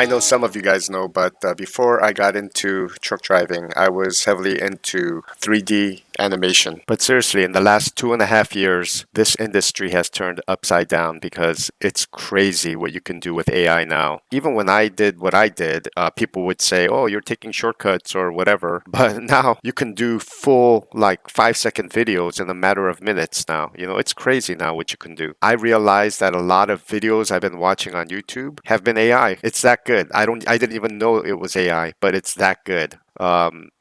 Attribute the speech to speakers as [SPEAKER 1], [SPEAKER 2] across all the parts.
[SPEAKER 1] I know some of you guys know, but before I got into truck driving, I was heavily into 3D animation. But seriously, in the last 2.5 years, this industry has turned upside down because it's crazy what you can do with AI now. Even when I did what I did, people would say, oh, you're taking shortcuts or whatever. But now you can do full, like 5-second videos in a matter of minutes now. It's crazy now what you can do. I realized that a lot of videos I've been watching on YouTube have been AI. It's that good. I didn't even know it was AI, but it's that good.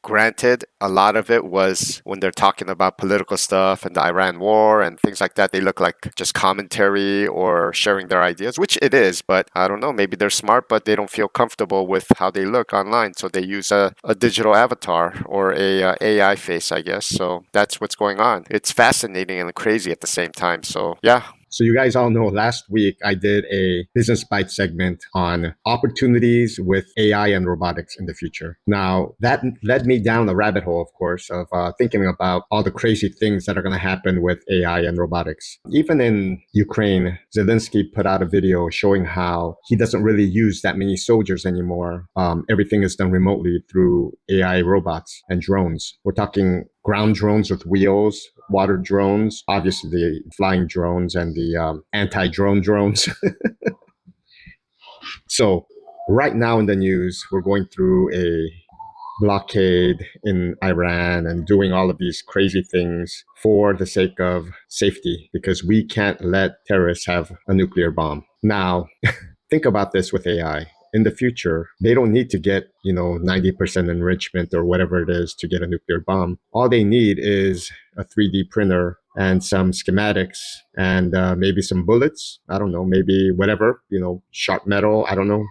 [SPEAKER 1] Granted, a lot of it was when they're talking about political stuff and the Iran war and things like that. They look like just commentary or sharing their ideas, which it is, but I don't know. Maybe they're smart, but they don't feel comfortable with how they look online. So they use a digital avatar or a AI face, I guess. So that's what's going on. It's fascinating and crazy at the same time. So yeah.
[SPEAKER 2] So you guys all know last week I did a Business Bite segment on opportunities with AI and robotics in the future. Now, that led me down a rabbit hole, of course, of thinking about all the crazy things that are going to happen with AI and robotics. Even in Ukraine, Zelensky put out a video showing how he doesn't really use that many soldiers anymore. Everything is done remotely through AI robots and drones. We're talking ground drones with wheels, water drones, obviously the flying drones and the anti-drone drones. So right now in the news, we're going through a blockade in Iran and doing all of these crazy things for the sake of safety because we can't let terrorists have a nuclear bomb. Now, think about this with AI. In the future, they don't need to get, 90% enrichment or whatever it is to get a nuclear bomb. All they need is a 3D printer and some schematics and maybe some bullets. I don't know, maybe whatever, sharp metal. I don't know,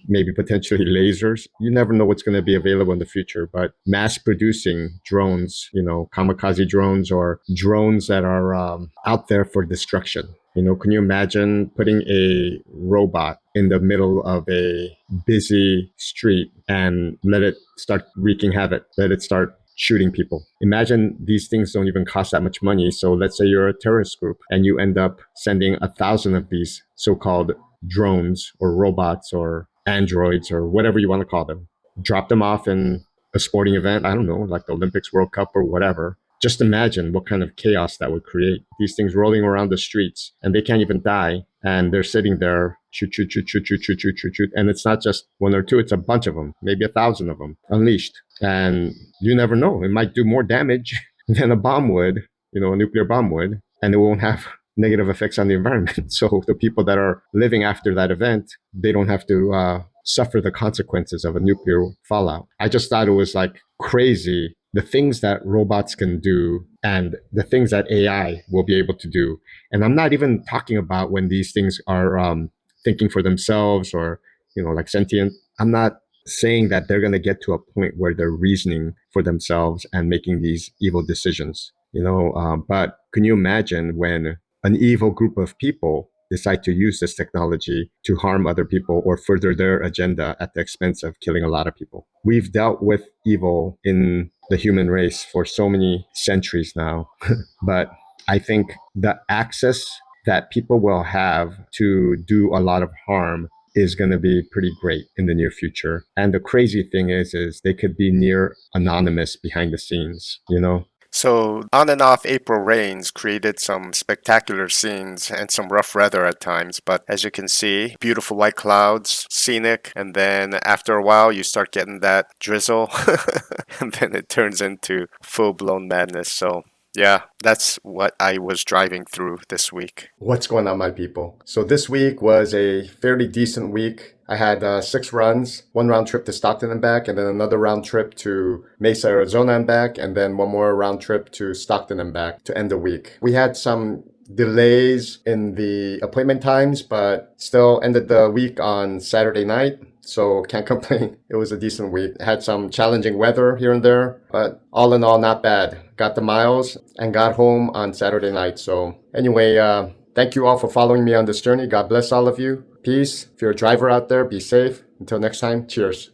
[SPEAKER 2] maybe potentially lasers. You never know what's going to be available in the future, but mass producing drones, kamikaze drones or drones that are out there for destruction. Can you imagine putting a robot in the middle of a busy street and let it start wreaking havoc, let it start shooting people? Imagine these things don't even cost that much money. So let's say you're a terrorist group and you end up sending 1,000 of these so-called drones or robots or androids or whatever you want to call them, drop them off in a sporting event, I don't know, like the Olympics, World Cup or whatever. Just imagine what kind of chaos that would create. These things rolling around the streets and they can't even die. And they're sitting there, shoot, shoot, shoot, shoot, shoot, shoot, shoot, shoot, shoot. And it's not just one or two, it's a bunch of them, maybe 1,000 of them unleashed. And you never know, it might do more damage than a bomb would, a nuclear bomb would, and it won't have negative effects on the environment. So the people that are living after that event, they don't have to suffer the consequences of a nuclear fallout. I just thought it was like crazy, the things that robots can do and the things that AI will be able to do. And I'm not even talking about when these things are thinking for themselves or, like sentient. I'm not saying that they're going to get to a point where they're reasoning for themselves and making these evil decisions, but can you imagine when an evil group of people decide to use this technology to harm other people or further their agenda at the expense of killing a lot of people? We've dealt with evil in the human race for so many centuries now, but I think the access that people will have to do a lot of harm is going to be pretty great in the near future. And the crazy thing is they could be near anonymous behind the scenes,
[SPEAKER 1] So, on and off April rains created some spectacular scenes and some rough weather at times, but as you can see, beautiful white clouds, scenic, and then after a while you start getting that drizzle, and then it turns into full-blown madness. So, yeah, that's what I was driving through this week. What's going on, my people? So this week was a fairly decent week. I had 6 runs, 1 round trip to Stockton and back, and then another round trip to Mesa, Arizona and back, and then 1 more round trip to Stockton and back to end the week. We had some delays in the appointment times, but still ended the week on Saturday night. So can't complain. It was a decent week. Had some challenging weather here and there, but all in all, not bad. Got the miles and got home on Saturday night. So anyway, thank you all for following me on this journey. God bless all of you. Peace. If you're a driver out there, be safe. Until next time, cheers.